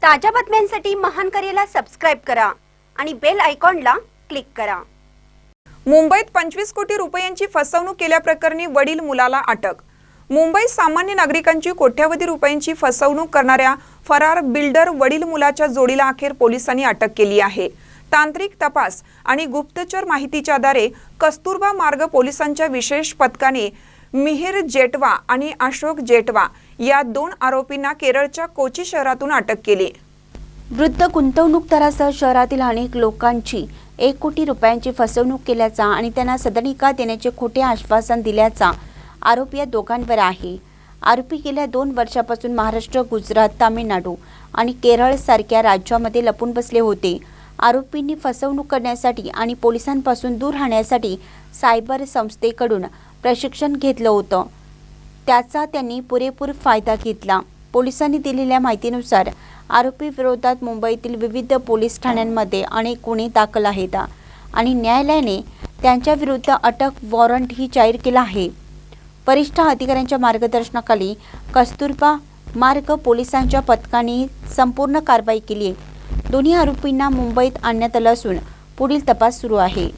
ताज्या बातम्यांसाठी महान करेला सबस्क्राइब करा आणि बेल आयकॉनला क्लिक करा। मुंबईत 25 कोटी रुपयांची फसवणूक केल्याप्रकरणी वडील मुलाला अटक। मुंबईत सामान्य नागरिकांची कोट्यवधी रुपयांची फसवणूक करणाऱ्या फरार बिल्डर वडील मुलाच्या जोडीला अखेर पोलिसांनी अटक केली आहे। तांत्रिक तपास आणि गुप्तचर माहितीच्या आधारे कस्तुरबा मार्ग पोलिसांच्या विशेष पथकाने मिहिर जेटवा आणि अशोक जेटवा या दोन आरोपींना केरळच्या कोची शहरातून अटक केली। वृद्ध गुंतवणूकदारासह शहरातील अनेक लोकांची 1 कोटी रुपयांची फसवणूक केल्याचा आणि त्यांना सदनिका देण्याचे खोटे आश्वासन दिल्याचा आरोप या दोघांवर आहे। आरोपी गेल्या 2 वर्षापासून महाराष्ट्र, गुजरात, तामिळनाडू आणि केरळ सारख्या राज्यांमध्ये लपून बसले होते। आरोपींनी फसवणूक करण्यासाठी आणि पोलिसांपासून दूर राहण्यासाठी सायबर संस्थेकडून प्रशिक्षण घेतलं होतं। त्याचा त्यांनी पुरेपूर फायदा घेतला। पोलिसांनी दिलेल्या माहितीनुसार आरोपी विरोधात मुंबईतील विविध पोलीस ठाण्यांमध्ये अनेक गुन्हे दाखल आहेत आणि न्यायालयाने त्यांच्या विरुद्ध अटक वॉरंटही जाहीर केला आहे। वरिष्ठ अधिकाऱ्यांच्या मार्गदर्शनाखाली कस्तुरबा मार्ग पोलिसांच्या पथकाने संपूर्ण कारवाई केली। दोन्ही आरोपींना मुंबईत आणण्यात आलं असून पुढील तपास सुरू आहे।